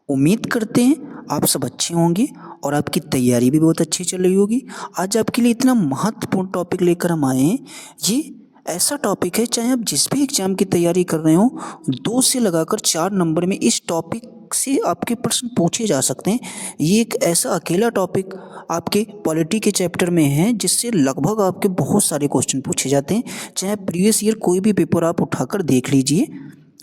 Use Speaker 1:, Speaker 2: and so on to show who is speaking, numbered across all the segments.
Speaker 1: उम्मीद करते हैं आप सब अच्छे होंगे और आपकी तैयारी भी बहुत अच्छी चल रही होगी। आज आपके लिए इतना महत्वपूर्ण टॉपिक लेकर हम आए हैं। ये ऐसा टॉपिक है, चाहे आप जिस भी एग्ज़ाम की तैयारी कर रहे हो, 2 से लगाकर 4 नंबर में इस टॉपिक से आपके प्रश्न पूछे जा सकते हैं। ये एक ऐसा अकेला टॉपिक आपके पॉलिटी के चैप्टर में है जिससे लगभग आपके बहुत सारे क्वेश्चन पूछे जाते हैं। चाहे प्रीवियस ईयर कोई भी पेपर आप उठाकर देख लीजिए,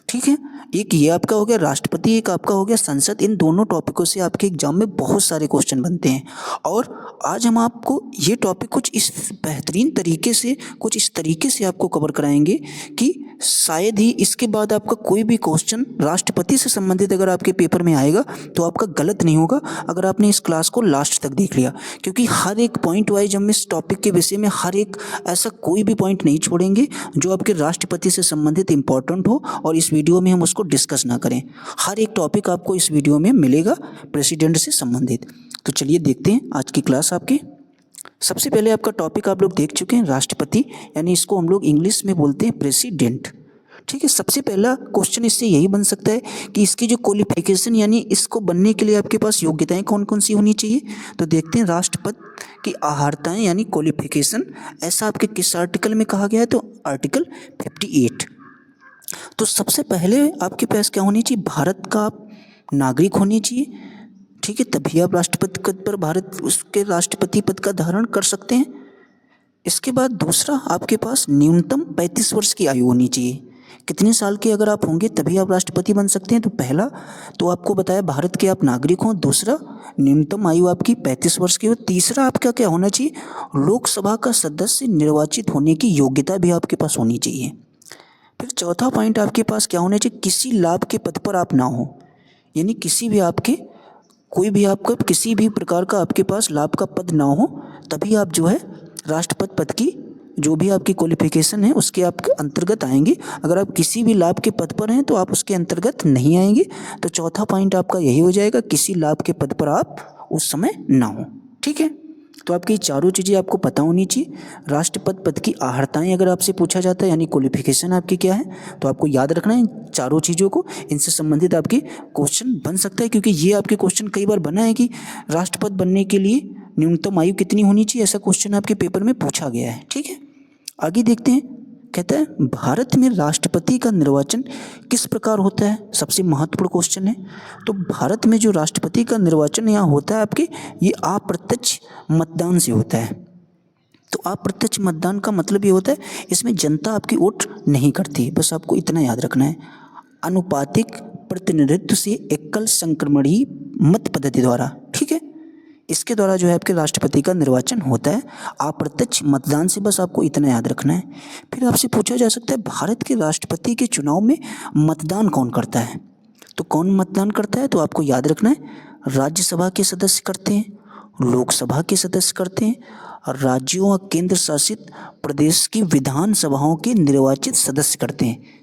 Speaker 1: ठीक है। एक ये आपका हो गया राष्ट्रपति, एक आपका हो गया संसद। इन दोनों टॉपिकों से आपके एग्जाम में बहुत सारे क्वेश्चन बनते हैं। और आज हम आपको ये टॉपिक कुछ इस बेहतरीन तरीके से, कुछ इस तरीके से आपको कवर कराएंगे कि शायद ही इसके बाद आपका कोई भी क्वेश्चन राष्ट्रपति से संबंधित अगर आपके पेपर में आएगा तो आपका गलत नहीं होगा अगर आपने इस क्लास को लास्ट तक देख लिया। क्योंकि हर एक पॉइंट वाइज हम इस टॉपिक के विषय में हर एक ऐसा कोई भी पॉइंट नहीं छोड़ेंगे जो आपके राष्ट्रपति से संबंधित इंपॉर्टेंट हो और इस वीडियो में हम उसको डिस्कस ना करें। हर एक टॉपिक आपको इस वीडियो में मिलेगा प्रेसिडेंट से संबंधित। तो चलिए देखते हैं आज की क्लास आपकी। सबसे पहले आपका टॉपिक आप लोग देख चुके हैं राष्ट्रपति, यानी इसको हम लोग इंग्लिश में बोलते हैं प्रेसिडेंट, ठीक है। सबसे पहला क्वेश्चन इससे यही बन सकता है कि इसकी जो क्वालिफिकेशन, यानी इसको बनने के लिए आपके पास योग्यताएं कौन कौन सी होनी चाहिए। तो देखते हैं राष्ट्रपति की अर्हताएं यानी क्वालिफिकेशन, ऐसा आपके किस आर्टिकल में कहा गया है। तो आर्टिकल 58। तो सबसे पहले आपके पास क्या होनी चाहिए, भारत का आप नागरिक होने चाहिए, ठीक है। तभी आप राष्ट्रपति पद पर, भारत उसके राष्ट्रपति पद का धारण कर सकते हैं। इसके बाद दूसरा, आपके पास न्यूनतम 35 वर्ष की आयु होनी चाहिए। कितने साल के अगर आप होंगे तभी आप राष्ट्रपति बन सकते हैं। तो पहला तो आपको बताया भारत के आप नागरिक हों, दूसरा न्यूनतम आयु आपकी 35 वर्ष की हो, तीसरा आपका क्या होना चाहिए, लोकसभा का सदस्य निर्वाचित होने की योग्यता भी आपके पास होनी चाहिए। फिर चौथा पॉइंट आपके पास क्या होना चाहिए, किसी लाभ के पद पर आप ना हो, यानी किसी भी आपके कोई भी आपका किसी भी प्रकार का आपके पास लाभ का पद ना हो, तभी आप जो है राष्ट्रपति पद की जो भी आपकी क्वालिफिकेशन है उसके आप अंतर्गत आएंगे। अगर आप किसी भी लाभ के पद पर हैं तो आप उसके अंतर्गत नहीं आएंगे। तो चौथा पॉइंट आपका यही हो जाएगा, किसी लाभ के पद पर आप उस समय ना हो, ठीक है। तो आपकी चारों चीज़ें आपको पता होनी चाहिए। राष्ट्रपति पद की अर्हताएं अगर आपसे पूछा जाता है, यानी क्वालिफिकेशन आपकी क्या है, तो आपको याद रखना है चारों चीज़ों को। इनसे संबंधित आपके क्वेश्चन बन सकता है, क्योंकि ये आपके क्वेश्चन कई बार बना है कि राष्ट्रपति बनने के लिए न्यूनतम आयु कितनी होनी चाहिए, ऐसा क्वेश्चन आपके पेपर में पूछा गया है, ठीक है। आगे देखते हैं, कहता है भारत में राष्ट्रपति का निर्वाचन किस प्रकार होता है। सबसे महत्वपूर्ण क्वेश्चन है। तो भारत में जो राष्ट्रपति का निर्वाचन यहाँ होता है आपके, ये अप्रत्यक्ष मतदान से होता है। तो अप्रत्यक्ष मतदान का मतलब ये होता है इसमें जनता आपकी वोट नहीं करती, बस आपको इतना याद रखना है। अनुपातिक प्रतिनिधित्व से एकल संक्रमणीय मत पद्धति द्वारा, ठीक है, इसके द्वारा जो है आपके राष्ट्रपति का निर्वाचन होता है अप्रत्यक्ष मतदान से, बस आपको इतना याद रखना है। फिर आपसे पूछा जा सकता है भारत के राष्ट्रपति के चुनाव में मतदान कौन करता है। तो कौन मतदान करता है, तो आपको याद रखना है राज्यसभा के सदस्य करते हैं, लोकसभा के सदस्य करते हैं, और राज्यों और केंद्र शासित प्रदेश की विधानसभाओं के निर्वाचित सदस्य करते हैं।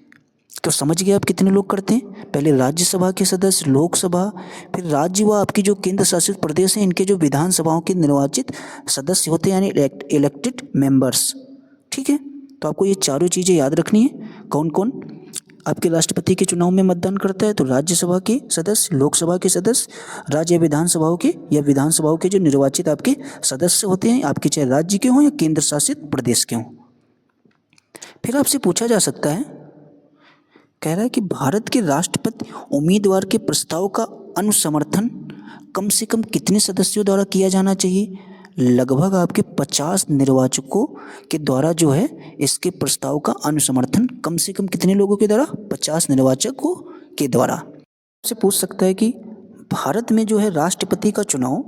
Speaker 1: तो समझ गए आप कितने लोग करते हैं, पहले राज्यसभा के सदस्य, लोकसभा, फिर राज्य व आपकी जो केंद्र शासित प्रदेश हैं इनके जो विधानसभाओं के निर्वाचित सदस्य होते हैं, यानी इलेक्टेड मेंबर्स, ठीक है। तो आपको ये चारों चीज़ें याद रखनी है। कौन कौन आपके राष्ट्रपति के चुनाव में मतदान करता है, तो राज्यसभा के सदस्य, लोकसभा के सदस्य, राज्य विधानसभाओं के या विधानसभाओं के जो निर्वाचित आपके सदस्य होते हैं, आपके चाहे राज्य के हों या केंद्र शासित प्रदेश के हों। फिर आपसे पूछा जा सकता है, कह रहा है कि भारत के राष्ट्रपति उम्मीदवार के प्रस्ताव का अनुसमर्थन कम से कम कितने सदस्यों द्वारा किया जाना चाहिए। लगभग आपके 50 निर्वाचकों के द्वारा जो है इसके प्रस्ताव का अनुसमर्थन कम से कम कितने लोगों के द्वारा, 50 निर्वाचकों के द्वारा। आपसे पूछ सकता है कि भारत में जो है राष्ट्रपति का चुनाव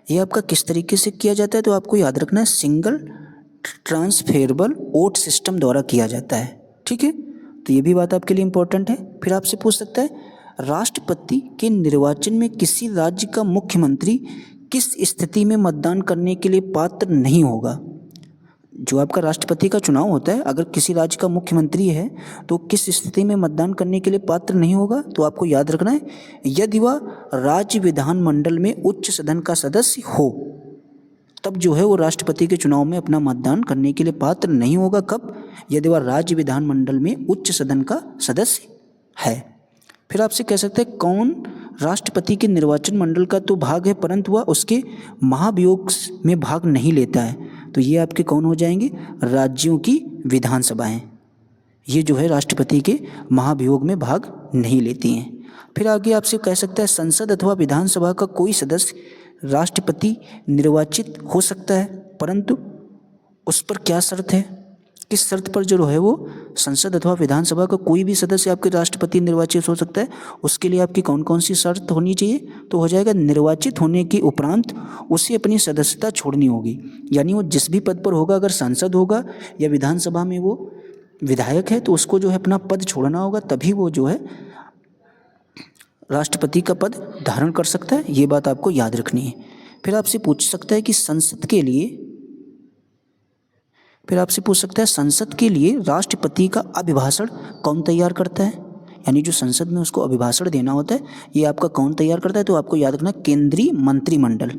Speaker 1: ये आपका किस तरीके से किया जाता है। तो आपको याद रखना है सिंगल ट्रांसफेरेबल वोट सिस्टम द्वारा किया जाता है, ठीक है। तो ये भी बात आपके लिए इम्पोर्टेंट है। फिर आपसे पूछ सकता है राष्ट्रपति के निर्वाचन में किसी राज्य का मुख्यमंत्री किस स्थिति में मतदान करने के लिए पात्र नहीं होगा। जो आपका राष्ट्रपति का चुनाव होता है, अगर किसी राज्य का मुख्यमंत्री है तो किस स्थिति में मतदान करने के लिए पात्र नहीं होगा। तो आपको याद रखना है यदि वह राज्य विधानमंडल में उच्च सदन का सदस्य हो, तब जो है वो राष्ट्रपति के चुनाव में अपना मतदान करने के लिए पात्र नहीं होगा। कब, यदि वह राज्य विधानमंडल में उच्च सदन का सदस्य है। फिर आपसे कह सकते हैं कौन राष्ट्रपति के निर्वाचन मंडल का तो भाग है, परंतु वह उसके महाभियोग में भाग नहीं लेता है। तो ये आपके कौन हो जाएंगे? राज्यों की विधानसभाएं। ये जो है राष्ट्रपति के महाभियोग में भाग नहीं लेती हैं। फिर आगे आपसे कह सकता है संसद अथवा विधानसभा का कोई सदस्य राष्ट्रपति निर्वाचित हो सकता है, परंतु उस पर क्या शर्त है? किस शर्त पर जो है वो संसद अथवा विधानसभा का कोई भी सदस्य आपके राष्ट्रपति निर्वाचित हो सकता है? उसके लिए आपकी कौन कौन सी शर्त होनी चाहिए? तो हो जाएगा निर्वाचित होने के उपरांत उसे अपनी सदस्यता छोड़नी होगी। यानी वो जिस भी पद पर होगा, अगर सांसद होगा या विधानसभा में वो विधायक है, तो उसको जो है अपना पद छोड़ना होगा, तभी वो जो है राष्ट्रपति का पद धारण कर सकता है। ये बात आपको याद रखनी है। फिर आपसे पूछ सकता है कि संसद के लिए राष्ट्रपति का अभिभाषण कौन तैयार करता है? यानी जो संसद में उसको अभिभाषण देना होता है, ये आपका कौन तैयार करता है? तो आपको याद रखना केंद्रीय मंत्रिमंडल।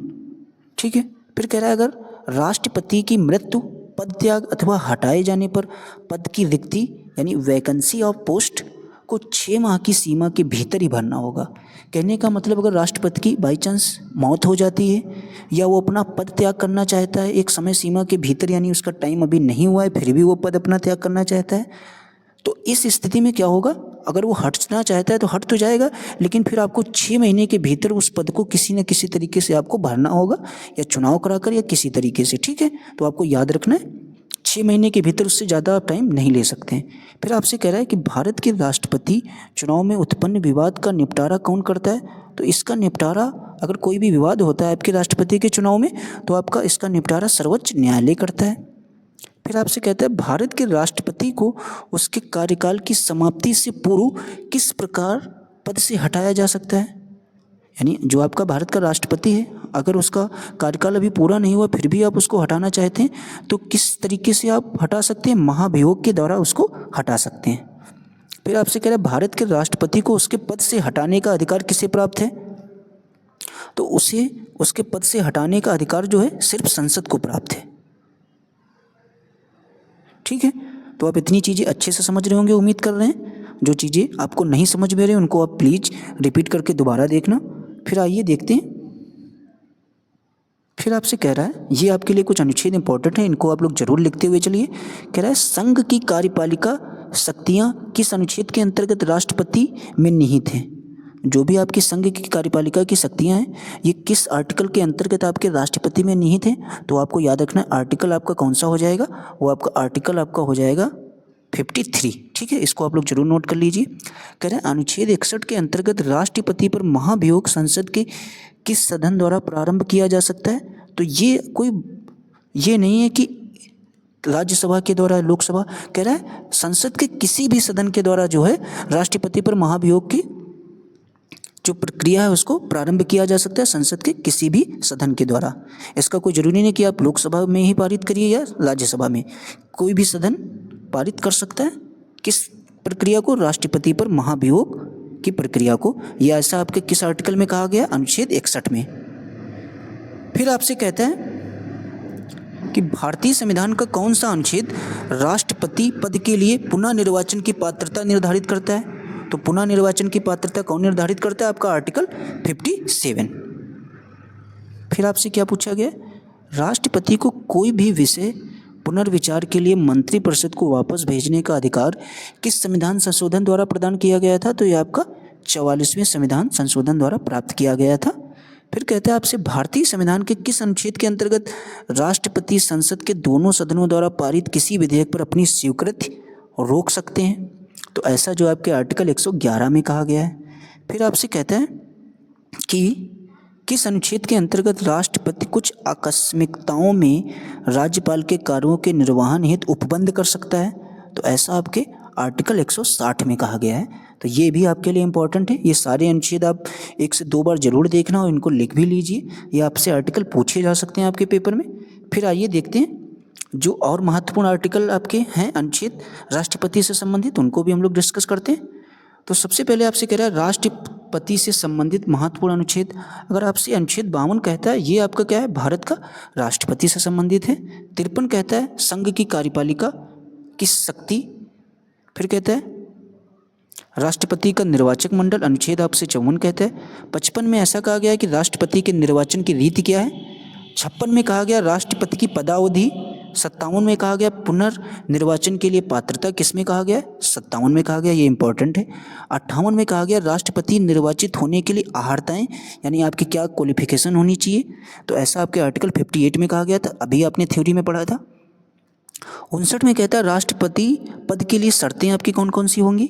Speaker 1: ठीक है। फिर कह रहा है अगर राष्ट्रपति की मृत्यु, पद त्याग अथवा हटाए जाने पर पद की रिक्ति यानी वैकेंसी ऑफ पोस्ट को 6 माह की सीमा के भीतर ही भरना होगा। कहने का मतलब अगर राष्ट्रपति की बाई चांस मौत हो जाती है या वो अपना पद त्याग करना चाहता है एक समय सीमा के भीतर, यानी उसका टाइम अभी नहीं हुआ है, फिर भी वो पद अपना त्याग करना चाहता है, तो इस स्थिति में क्या होगा? अगर वो हटना चाहता है तो हट तो जाएगा, लेकिन फिर आपको 6 महीने के भीतर उस पद को किसी न किसी तरीके से आपको भरना होगा, या चुनाव कराकर या किसी तरीके से। ठीक है, तो आपको याद रखना है 6 महीने के भीतर, उससे ज़्यादा आप टाइम नहीं ले सकते हैं। फिर आपसे कह रहा है कि भारत के राष्ट्रपति चुनाव में उत्पन्न विवाद का निपटारा कौन करता है? तो इसका निपटारा, अगर कोई भी विवाद होता है आपके राष्ट्रपति के चुनाव में, तो आपका इसका निपटारा सर्वोच्च न्यायालय करता है। फिर आपसे कहता है भारत के राष्ट्रपति को उसके कार्यकाल की समाप्ति से पूर्व किस प्रकार पद से हटाया जा सकता है? यानी जो आपका भारत का राष्ट्रपति है, अगर उसका कार्यकाल अभी पूरा नहीं हुआ फिर भी आप उसको हटाना चाहते हैं, तो किस तरीके से आप हटा सकते हैं? महाभियोग के द्वारा उसको हटा सकते हैं। फिर आपसे कह रहा है भारत के राष्ट्रपति को उसके पद से हटाने का अधिकार किसे प्राप्त है? तो उसे उसके पद से हटाने का अधिकार जो है सिर्फ संसद को प्राप्त है। ठीक है, तो आप इतनी चीज़ें अच्छे से समझ रहे होंगे, उम्मीद कर रहे हैं। जो चीज़ें आपको नहीं समझ में रहे उनको आप प्लीज़ रिपीट करके दोबारा देखना। फिर आइए देखते हैं। फिर आपसे कह रहा है, ये आपके लिए कुछ अनुच्छेद इंपॉर्टेंट है, इनको आप लोग जरूर लिखते हुए चलिए। कह रहा है संघ की कार्यपालिका शक्तियां किस अनुच्छेद के अंतर्गत राष्ट्रपति में निहित हैं? जो भी आपकी संघ की कार्यपालिका की शक्तियां हैं, ये किस आर्टिकल के अंतर्गत आपके राष्ट्रपति में निहित हैं? तो आपको याद रखना है आर्टिकल आपका कौन सा हो जाएगा? वो आपका आर्टिकल आपका हो जाएगा 53। ठीक है, इसको आप लोग जरूर नोट कर लीजिए। कह रहे हैं अनुच्छेद 61 के अंतर्गत राष्ट्रपति पर महाभियोग संसद के किस सदन द्वारा प्रारंभ किया जा सकता है? तो ये नहीं है कि राज्यसभा के द्वारा, लोकसभा, कह रहा है संसद के किसी भी सदन के द्वारा जो है राष्ट्रपति पर महाभियोग की जो प्रक्रिया है उसको प्रारंभ किया जा सकता है, संसद के किसी भी सदन के द्वारा। इसका कोई जरूरी नहीं कि आप लोकसभा में ही पारित करिए या राज्यसभा में, कोई भी सदन पारित कर सकता है किस प्रक्रिया को? राष्ट्रपति पर महाभियोग की प्रक्रिया को। यह ऐसा आपके किस आर्टिकल में कहा गया? अनुच्छेद 61 में। फिर आपसे कहता है कि भारतीय संविधान का कौन सा अनुच्छेद राष्ट्रपति पद के लिए पुनः निर्वाचन की पात्रता निर्धारित करता है? तो पुनः निर्वाचन की पात्रता कौन निर्धारित करता है? आपका आर्टिकल 57। फिर आपसे क्या पूछा गया? राष्ट्रपति को कोई भी विषय पुनर्विचार के लिए मंत्रिपरिषद को वापस भेजने का अधिकार किस संविधान संशोधन द्वारा प्रदान किया गया था? तो ये आपका 44वें संविधान संशोधन द्वारा प्राप्त किया गया था। फिर कहते हैं आपसे भारतीय संविधान के किस अनुच्छेद के अंतर्गत राष्ट्रपति संसद के दोनों सदनों द्वारा पारित किसी विधेयक पर अपनी स्वीकृति रोक सकते हैं? तो ऐसा जो आपके आर्टिकल 111 में कहा गया है। फिर आपसे कहता है कि किस अनुच्छेद के अंतर्गत राष्ट्रपति कुछ आकस्मिकताओं में राज्यपाल के कार्यों के निर्वहन हेतु उपबंध कर सकता है? तो ऐसा आपके आर्टिकल 160 में कहा गया है। तो ये भी आपके लिए इम्पोर्टेंट है। ये सारे अनुच्छेद आप 1 से 2 बार जरूर देखना और इनको लिख भी लीजिए। ये आपसे आर्टिकल पूछे जा सकते हैं आपके पेपर में। फिर आइए देखते हैं जो और महत्वपूर्ण आर्टिकल आपके हैं अनुच्छेद राष्ट्रपति से संबंधित, उनको भी हम लोग डिस्कस करते हैं। तो सबसे पहले आपसे कह रहा है राष्ट्रपति से संबंधित महत्वपूर्ण अनुच्छेद। अगर आपसे अनुच्छेद 52 कहता है, ये आपका क्या है? भारत का राष्ट्रपति से संबंधित है। 53 कहता है संघ की कार्यपालिका की शक्ति। फिर कहता है राष्ट्रपति का निर्वाचक मंडल अनुच्छेद आपसे 54 कहता है। 55 में ऐसा कहा गया है कि राष्ट्रपति के निर्वाचन की रीति क्या है। 56 में कहा गया राष्ट्रपति की पदावधि। 57 में कहा गया पुनर्निर्वाचन के लिए पात्रता किसमें कहा गया है, 57 में कहा गया, ये इंपॉर्टेंट है। 58 में कहा गया राष्ट्रपति निर्वाचित होने के लिए आहारताएं यानी आपकी क्या क्वालिफिकेशन होनी चाहिए, तो ऐसा आपके आर्टिकल 58 में कहा गया था, अभी आपने थ्योरी में पढ़ा था। 59 में कहता है राष्ट्रपति पद के लिए शर्तें आपकी कौन कौन सी होंगी।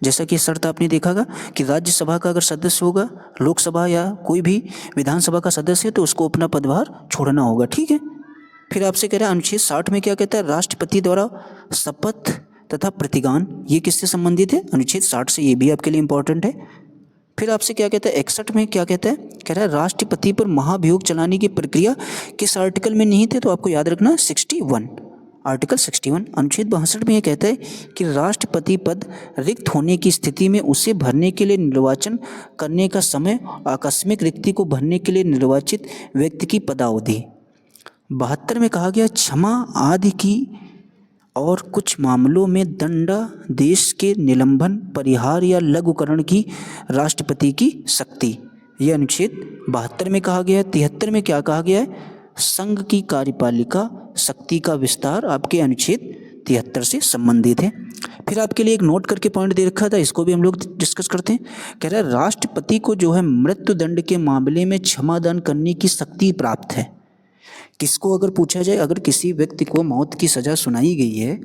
Speaker 1: जैसा कि शर्त आपने देखा कि राज्यसभा का अगर सदस्य होगा, लोकसभा या कोई भी विधानसभा का सदस्य है तो उसको अपना पदभार छोड़ना होगा, ठीक है। फिर आपसे कह रहा है अनुच्छेद 60 में क्या कहता है, राष्ट्रपति द्वारा शपथ तथा प्रतिज्ञान, ये किससे संबंधित है, अनुच्छेद 60 से, ये भी आपके लिए इंपॉर्टेंट है। फिर आपसे क्या कहता है 61 में क्या कहता है, कह रहा है राष्ट्रपति पर महाभियोग चलाने की प्रक्रिया किस आर्टिकल में नहीं थे, तो आपको याद रखना 61, आर्टिकल 61। अनुच्छेद 62 में यह कहता है कि राष्ट्रपति पद रिक्त होने की स्थिति में उसे भरने के लिए निर्वाचन करने का समय आकस्मिक रिक्ति को भरने के लिए निर्वाचित व्यक्ति की पदावधि। 72 में कहा गया क्षमा आदि की और कुछ मामलों में दंडादेश के निलंबन, परिहार या लघुकरण की राष्ट्रपति की शक्ति, यह अनुच्छेद 72 में कहा गया है। 73 में क्या कहा गया है, संघ की कार्यपालिका शक्ति का विस्तार आपके अनुच्छेद 73 से संबंधित है। फिर आपके लिए एक नोट करके पॉइंट दे रखा था, इसको भी हम लोग डिस्कस करते हैं। कह रहा है राष्ट्रपति को जो है मृत्यु दंड के मामले में क्षमादान करने की शक्ति प्राप्त है। किसको अगर पूछा जाए, अगर किसी व्यक्ति को मौत की सज़ा सुनाई गई है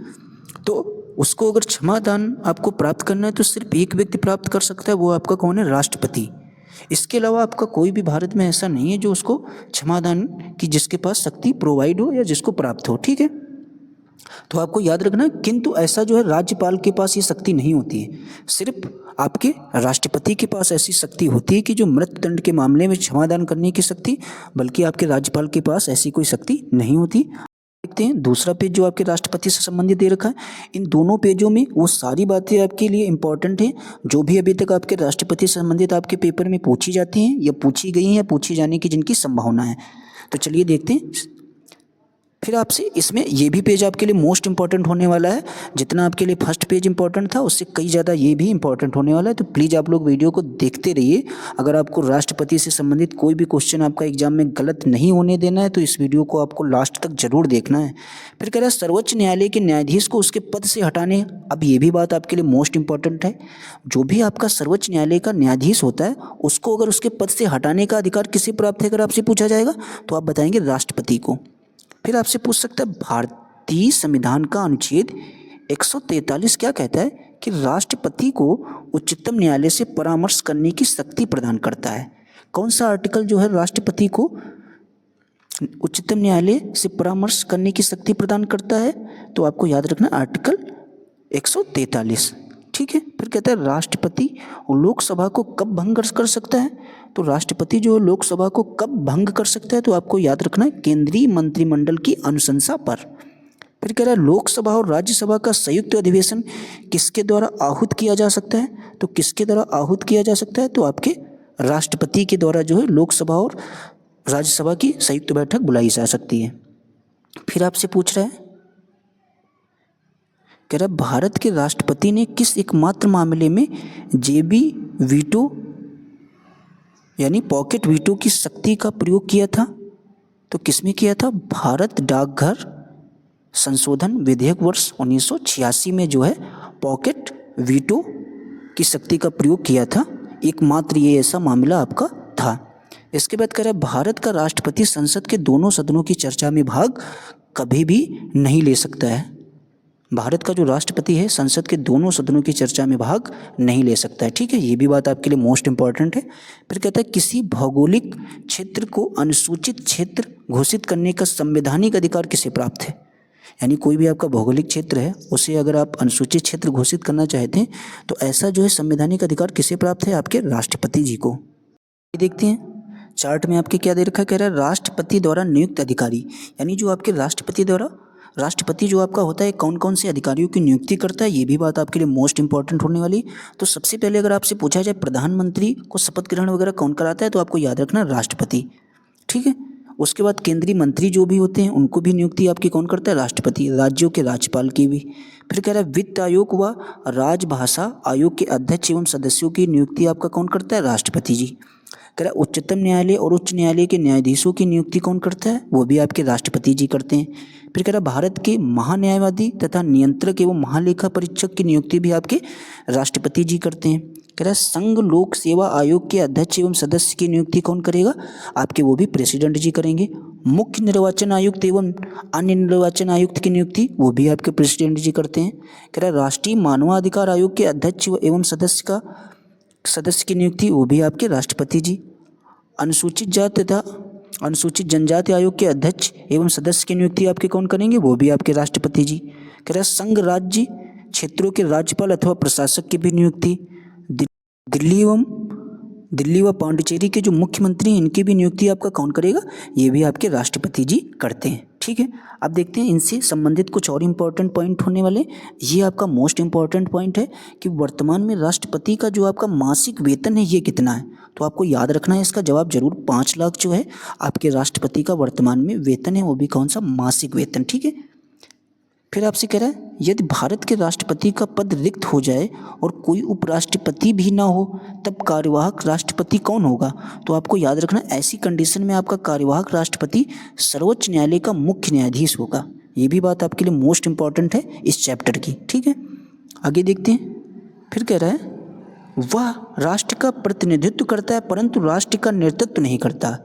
Speaker 1: तो उसको अगर क्षमादान आपको प्राप्त करना है तो सिर्फ एक व्यक्ति प्राप्त कर सकता है, वो आपका कौन है, राष्ट्रपति। इसके अलावा आपका कोई भी भारत में ऐसा नहीं है जो उसको क्षमादान की जिसके पास शक्ति प्रोवाइड हो या जिसको प्राप्त हो, ठीक है। तो आपको याद रखना, किंतु ऐसा जो है राज्यपाल के पास ये शक्ति नहीं होती है, सिर्फ आपके राष्ट्रपति के पास ऐसी शक्ति होती है कि जो मृत्युदंड के मामले में क्षमादान करने की शक्ति, बल्कि आपके राज्यपाल के पास ऐसी कोई शक्ति नहीं होती। देखते हैं दूसरा पेज जो आपके राष्ट्रपति से संबंधित दे रखा है। इन दोनों पेजों में वो सारी बातें आपके लिए इंपॉर्टेंट हैं जो भी अभी तक आपके राष्ट्रपति से संबंधित आपके पेपर में पूछी जाती हैं या पूछी गई हैं या पूछी जाने की जिनकी संभावना है। तो चलिए देखते हैं। फिर आपसे इसमें ये भी पेज आपके लिए मोस्ट इंपॉर्टेंट होने वाला है, जितना आपके लिए फर्स्ट पेज इंपॉर्टेंट था उससे कई ज़्यादा ये भी इंपॉर्टेंट होने वाला है। तो प्लीज़ आप लोग वीडियो को देखते रहिए। अगर आपको राष्ट्रपति से संबंधित कोई भी क्वेश्चन आपका एग्जाम में गलत नहीं होने देना है तो इस वीडियो को आपको लास्ट तक जरूर देखना है। फिर कह रहा है सर्वोच्च न्यायालय के न्यायाधीश को उसके पद से हटाने, अब ये भी बात आपके लिए मोस्ट इंपॉर्टेंट है। जो भी आपका सर्वोच्च न्यायालय का न्यायाधीश होता है उसको अगर उसके पद से हटाने का अधिकार किसे प्राप्त है, अगर आपसे पूछा जाएगा तो आप बताएंगे राष्ट्रपति को। फिर आपसे पूछ सकता है भारतीय संविधान का अनुच्छेद 143 क्या कहता है कि राष्ट्रपति को उच्चतम न्यायालय से परामर्श करने की शक्ति प्रदान करता है। कौन सा आर्टिकल जो है राष्ट्रपति को उच्चतम न्यायालय से परामर्श करने की शक्ति प्रदान करता है, तो आपको याद रखना आर्टिकल 143, ठीक है। फिर कहता है राष्ट्रपति लोकसभा को कब भंग कर सकता है, तो राष्ट्रपति जो लोकसभा को कब भंग कर सकता है, तो आपको याद रखना है केंद्रीय मंत्रिमंडल की अनुशंसा पर। फिर कह रहा है लोकसभा और राज्यसभा का संयुक्त अधिवेशन किसके द्वारा आहूत किया जा सकता है, तो किसके द्वारा आहूत किया जा सकता है, तो आपके राष्ट्रपति के द्वारा जो है लोकसभा और राज्यसभा की संयुक्त बैठक बुलाई जा सकती है। फिर आपसे पूछ रहा है, कह रहा भारत के राष्ट्रपति ने किस एकमात्र मामले में जेबी वीटो यानी पॉकेट वीटो की शक्ति का प्रयोग किया था, तो किसमें किया था, भारत डाकघर संशोधन विधेयक वर्ष 1986 में जो है पॉकेट वीटो की शक्ति का प्रयोग किया था। एकमात्र ये ऐसा मामला आपका था। इसके बाद कह रहा है भारत का राष्ट्रपति संसद के दोनों सदनों की चर्चा में भाग कभी भी नहीं ले सकता है। भारत का जो राष्ट्रपति है संसद के दोनों सदनों की चर्चा में भाग नहीं ले सकता है, ठीक है। ये भी बात आपके लिए मोस्ट इंपॉर्टेंट है। फिर कहता है किसी भौगोलिक क्षेत्र को अनुसूचित क्षेत्र घोषित करने का संवैधानिक अधिकार किसे प्राप्त है, यानी कोई भी आपका भौगोलिक क्षेत्र है उसे अगर आप अनुसूचित क्षेत्र घोषित करना चाहते हैं तो ऐसा जो है संवैधानिक अधिकार किसे प्राप्त है, आपके राष्ट्रपति जी को। देखते हैं चार्ट में आपके क्या दे रखा है, कह रहा है राष्ट्रपति द्वारा नियुक्त अधिकारी, यानी जो आपके राष्ट्रपति जो आपका होता है कौन कौन से अधिकारियों की नियुक्ति करता है, ये भी बात आपके लिए मोस्ट इंपॉर्टेंट होने वाली। तो सबसे पहले अगर आपसे पूछा जाए प्रधानमंत्री को शपथ ग्रहण वगैरह कौन कराता है, तो आपको याद रखना राष्ट्रपति, ठीक है। उसके बाद केंद्रीय मंत्री जो भी होते हैं उनको भी नियुक्ति आपकी कौन करता है? राष्ट्रपति। राज्यों के राज्यपाल की भी। फिर कह रहा है वित्त आयोग व राजभाषा आयोग के अध्यक्ष एवं सदस्यों की नियुक्ति आपका कौन करता है? राष्ट्रपति जी। कह रहा है उच्चतम न्यायालय और उच्च न्यायालय के न्यायाधीशों की नियुक्ति कौन करता है? वो भी आपके राष्ट्रपति जी करते हैं। फिर कह रहा है भारत के महान्यायवादी तथा नियंत्रक एवं महालेखा परीक्षक की नियुक्ति भी आपके राष्ट्रपति जी करते हैं। कह रहा है संघ लोक सेवा आयोग के अध्यक्ष एवं सदस्य की नियुक्ति कौन करेगा? आपके वो भी प्रेसिडेंट जी करेंगे। मुख्य निर्वाचन आयुक्त एवं अन्य निर्वाचन आयुक्त की नियुक्ति वो भी आपके प्रेसिडेंट जी करते हैं। कह रहा है राष्ट्रीय मानवाधिकार आयोग के अध्यक्ष एवं सदस्य की नियुक्ति वो भी आपके राष्ट्रपति जी। अनुसूचित जाति तथा अनुसूचित जनजाति आयोग के अध्यक्ष एवं सदस्य की नियुक्ति आपके कौन करेंगे? वो भी आपके राष्ट्रपति जी। कह रहा है संघ राज्य क्षेत्रों के राज्यपाल अथवा प्रशासक की भी नियुक्ति, दिल्ली व पांडिचेरी के जो मुख्यमंत्री हैं इनकी भी नियुक्ति आपका कौन करेगा? ये भी आपके राष्ट्रपति जी करते हैं। ठीक है, अब देखते हैं इनसे संबंधित कुछ और इम्पोर्टेंट पॉइंट होने वाले। ये आपका मोस्ट इम्पॉर्टेंट पॉइंट है कि वर्तमान में राष्ट्रपति का जो आपका मासिक वेतन है ये कितना है। तो आपको याद रखना है इसका जवाब जरूर। 5 लाख जो है आपके राष्ट्रपति का वर्तमान में वेतन है, वो भी कौन सा? मासिक वेतन। ठीक है, फिर आपसे कह रहा है यदि भारत के राष्ट्रपति का पद रिक्त हो जाए और कोई उपराष्ट्रपति भी ना हो तब कार्यवाहक राष्ट्रपति कौन होगा? तो आपको याद रखना ऐसी कंडीशन में आपका कार्यवाहक राष्ट्रपति सर्वोच्च न्यायालय का मुख्य न्यायाधीश होगा। ये भी बात आपके लिए मोस्ट इंपॉर्टेंट है इस चैप्टर की। ठीक है, आगे देखते हैं। फिर कह रहा है वह राष्ट्र का प्रतिनिधित्व करता है परंतु राष्ट्र का नेतृत्व नहीं करता।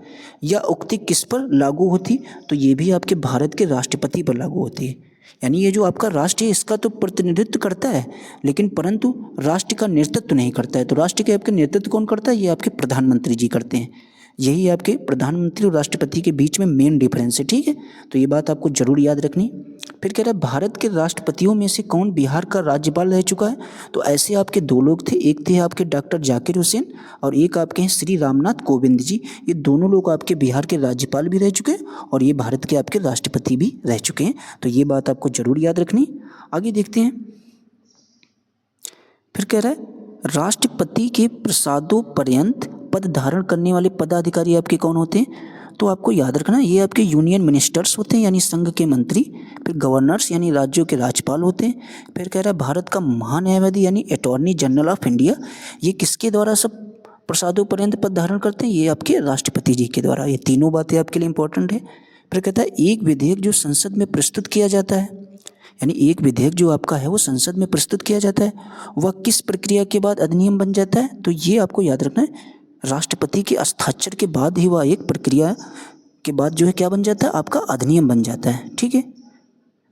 Speaker 1: यह उक्ति किस पर लागू होती? तो ये भी आपके भारत के राष्ट्रपति पर लागू होती है। यानी ये जो आपका राष्ट्र है इसका तो प्रतिनिधित्व करता है लेकिन परंतु राष्ट्र का नेतृत्व नहीं करता है। तो राष्ट्र के आपके नेतृत्व कौन करता है? ये आपके प्रधानमंत्री जी करते हैं। यही आपके प्रधानमंत्री और राष्ट्रपति के बीच में मेन डिफरेंस है। ठीक है, तो ये बात आपको जरूर याद रखनी। फिर कह रहा है भारत के राष्ट्रपतियों में से कौन बिहार का राज्यपाल रह चुका है? तो ऐसे आपके 2 लोग थे, एक थे आपके डॉक्टर जाकिर हुसैन और एक आपके हैं श्री रामनाथ कोविंद जी। ये दोनों लोग आपके बिहार के राज्यपाल भी रह चुके हैं और ये भारत के आपके राष्ट्रपति भी रह चुके हैं। तो ये बात आपको जरूर याद रखनी। आगे देखते हैं। फिर कह रहा है राष्ट्रपति के प्रसादोपर्यंत पद धारण करने वाले पदाधिकारी आपके कौन होते हैं? तो आपको याद रखना ये आपके यूनियन मिनिस्टर्स होते हैं यानी संघ के मंत्री। फिर गवर्नर्स यानी राज्यों के राज्यपाल होते हैं। फिर कह रहा है भारत का महान्यायवादी यानी अटॉर्नी जनरल ऑफ इंडिया, ये किसके द्वारा सब प्रसादोपर्यंत पद धारण करते हैं? ये आपके राष्ट्रपति जी के द्वारा। ये तीनों बातें आपके लिए इंपॉर्टेंट है। फिर कहता है एक विधेयक जो संसद में प्रस्तुत किया जाता है, यानी एक विधेयक जो आपका है वो संसद में प्रस्तुत किया जाता है, वह किस प्रक्रिया के बाद अधिनियम बन जाता है? तो ये आपको याद रखना है राष्ट्रपति के हस्ताक्षर के बाद ही वह एक प्रक्रिया के बाद जो है क्या बन जाता है? आपका अधिनियम बन जाता है। ठीक है,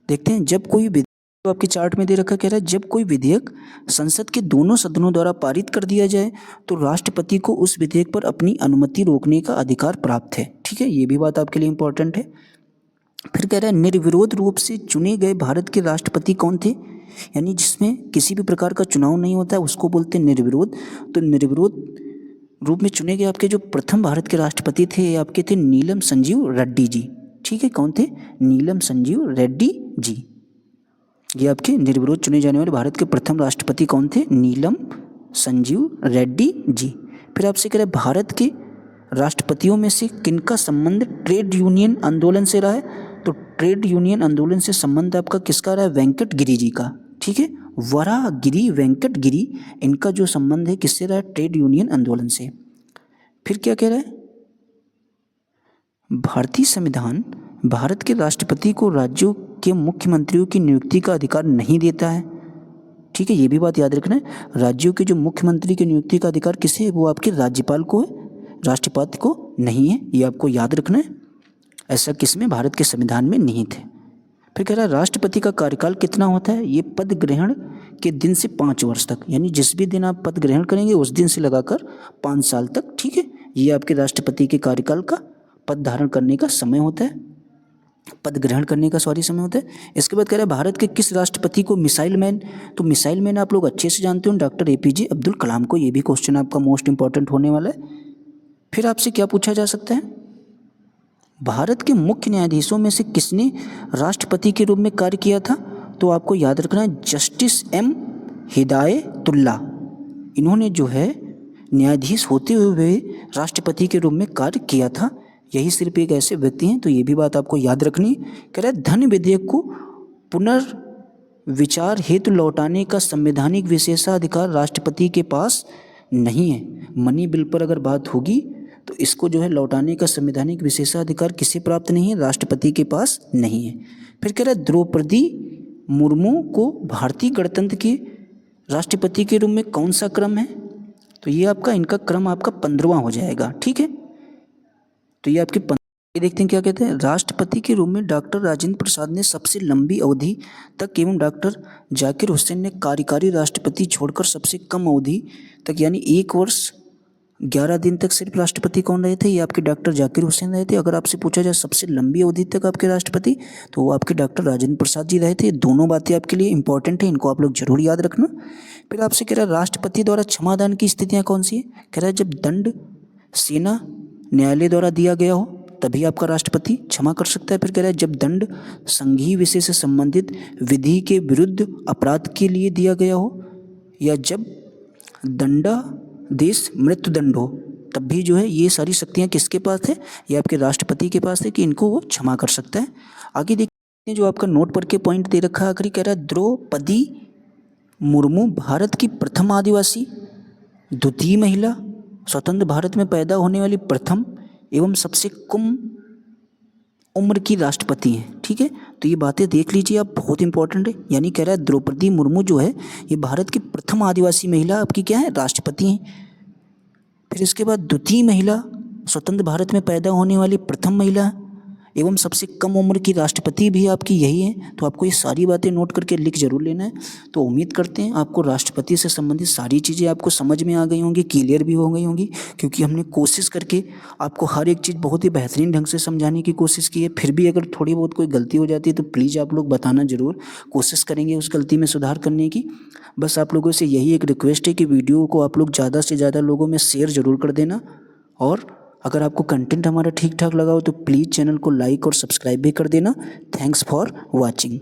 Speaker 1: देखते हैं जब कोई विधेयक, तो आपके चार्ट में दे रखा कह रहा है जब कोई विधेयक संसद के दोनों सदनों द्वारा पारित कर दिया जाए तो राष्ट्रपति को उस विधेयक पर अपनी अनुमति रोकने का अधिकार प्राप्त है। ठीक है, ये भी बात आपके लिए इंपॉर्टेंट है। फिर कह रहा है निर्विरोध रूप से चुने गए भारत के राष्ट्रपति कौन थे? यानी जिसमें किसी भी प्रकार का चुनाव नहीं होता है उसको बोलते हैं निर्विरोध। तो निर्विरोध रूप में चुने गए आपके जो प्रथम भारत के राष्ट्रपति थे ये आपके थे नीलम संजीव रेड्डी जी। ठीक है, कौन थे? नीलम संजीव रेड्डी जी। ये आपके निर्विरोध चुने जाने वाले भारत के प्रथम राष्ट्रपति कौन थे? नीलम संजीव रेड्डी जी। फिर आपसे कह रहे भारत के राष्ट्रपतियों में से किनका संबंध ट्रेड यूनियन आंदोलन से रहा है? तो ट्रेड यूनियन आंदोलन से संबंध आपका किसका रहा है? वेंकट गिरी जी का। ठीक है, वराहगिरी वेंकट गिरी, इनका जो संबंध है किससे रहा है? ट्रेड यूनियन आंदोलन से। फिर क्या कह रहा है? भारतीय संविधान भारत के राष्ट्रपति को राज्यों के मुख्यमंत्रियों की नियुक्ति का अधिकार नहीं देता है। ठीक है, ये भी बात याद रखना है राज्यों के जो मुख्यमंत्री की नियुक्ति का अधिकार किसे है? वो आपके राज्यपाल को है, राष्ट्रपति को नहीं है। ये आपको याद रखना है। ऐसा किसमें? भारत के संविधान में नहीं थे। फिर कह रहा है राष्ट्रपति का कार्यकाल कितना होता है? ये पद ग्रहण के दिन से 5 वर्ष तक, यानी जिस भी दिन आप पद ग्रहण करेंगे उस दिन से लगाकर 5 साल तक। ठीक है, ये आपके राष्ट्रपति के कार्यकाल का पद धारण करने का समय होता है, पद ग्रहण करने का समय होता है। इसके बाद कह रहा है भारत के किस राष्ट्रपति को मिसाइल मैन? तो मिसाइल मैन आप लोग अच्छे से जानते हो, डॉक्टर APJ अब्दुल कलाम को। ये भी क्वेश्चन आपका मोस्ट इंपॉर्टेंट होने वाला है। फिर आपसे क्या पूछा जा सकता है? भारत के मुख्य न्यायाधीशों में से किसने राष्ट्रपति के रूप में कार्य किया था? तो आपको याद रखना है जस्टिस M हिदायतुल्लाह, इन्होंने जो है न्यायाधीश होते हुए राष्ट्रपति के रूप में कार्य किया था। यही सिर्फ एक ऐसे व्यक्ति हैं, तो ये भी बात आपको याद रखनी। कह रहा है धन विधेयक को पुनर्विचार हेतु लौटाने का संवैधानिक विशेषाधिकार राष्ट्रपति के पास नहीं है। मनी बिल पर अगर बात होगी तो इसको जो है लौटाने का संवैधानिक विशेषाधिकार किसे प्राप्त नहीं है, राष्ट्रपति के पास नहीं है। फिर कह रहा है द्रौपदी मुर्मू को भारतीय गणतंत्र के राष्ट्रपति के रूप में कौन सा क्रम है, तो ये आपका इनका क्रम आपका 15वां हो जाएगा। ठीक है, तो ये आपके ये देखते हैं क्या कहते हैं। राष्ट्रपति के रूप में डॉक्टर राजेंद्र प्रसाद ने सबसे लंबी अवधि तक एवं डॉक्टर जाकिर हुसैन ने कार्यकारी राष्ट्रपति छोड़कर सबसे कम अवधि तक यानी 1 वर्ष 11 दिन तक सिर्फ राष्ट्रपति कौन रहे थे, ये आपके डॉक्टर जाकिर हुसैन रहे थे। अगर आपसे पूछा जाए सबसे लंबी अवधि तक आपके राष्ट्रपति, तो वो आपके डॉक्टर राजेंद्र प्रसाद जी रहे थे। ये दोनों बातें आपके लिए इंपॉर्टेंट है, इनको आप लोग जरूर याद रखना। फिर आपसे कह रहा है राष्ट्रपति द्वारा क्षमादान की स्थितियाँ कौन सी है, कह रहा है जब दंड सेना न्यायालय द्वारा दिया गया हो तभी आपका राष्ट्रपति क्षमा कर सकता है। फिर कह रहा है जब दंड संघीय विषय से संबंधित विधि के विरुद्ध अपराध के लिए दिया गया हो, या जब दंडादेश मृत्युदंड हो तब भी जो है ये सारी शक्तियाँ किसके पास है, ये आपके राष्ट्रपति के पास है कि इनको वो क्षमा कर सकता है। आगे देखते हैं जो आपका नोट पर के पॉइंट दे रखा है आखिरी, कह रहा है द्रौपदी मुर्मू भारत की प्रथम आदिवासी, द्वितीय महिला, स्वतंत्र भारत में पैदा होने वाली प्रथम एवं सबसे कम उम्र की राष्ट्रपति हैं। ठीक है, तो ये बातें देख लीजिए आप, बहुत इंपॉर्टेंट है। यानी कह रहा है द्रौपदी मुर्मू जो है ये भारत की प्रथम आदिवासी महिला आपकी क्या है, राष्ट्रपति हैं। फिर इसके बाद द्वितीय महिला, स्वतंत्र भारत में पैदा होने वाली प्रथम महिला एवं सबसे कम उम्र की राष्ट्रपति भी आपकी यही है। तो आपको ये सारी बातें नोट करके लिख जरूर लेना है। तो उम्मीद करते हैं आपको राष्ट्रपति से संबंधित सारी चीज़ें आपको समझ में आ गई होंगी, क्लियर भी हो गई होंगी, क्योंकि हमने कोशिश करके आपको हर एक चीज़ बहुत ही बेहतरीन ढंग से समझाने की कोशिश की है। फिर भी अगर थोड़ी बहुत कोई गलती हो जाती है तो प्लीज़ आप लोग बताना ज़रूर, कोशिश करेंगे उस गलती में सुधार करने की। बस आप लोगों से यही एक रिक्वेस्ट है कि वीडियो को आप लोग ज़्यादा से ज़्यादा लोगों में शेयर ज़रूर कर देना, और अगर आपको कंटेंट हमारा ठीक ठाक लगा हो तो प्लीज़ चैनल को लाइक और सब्सक्राइब भी कर देना। Thanks for watching.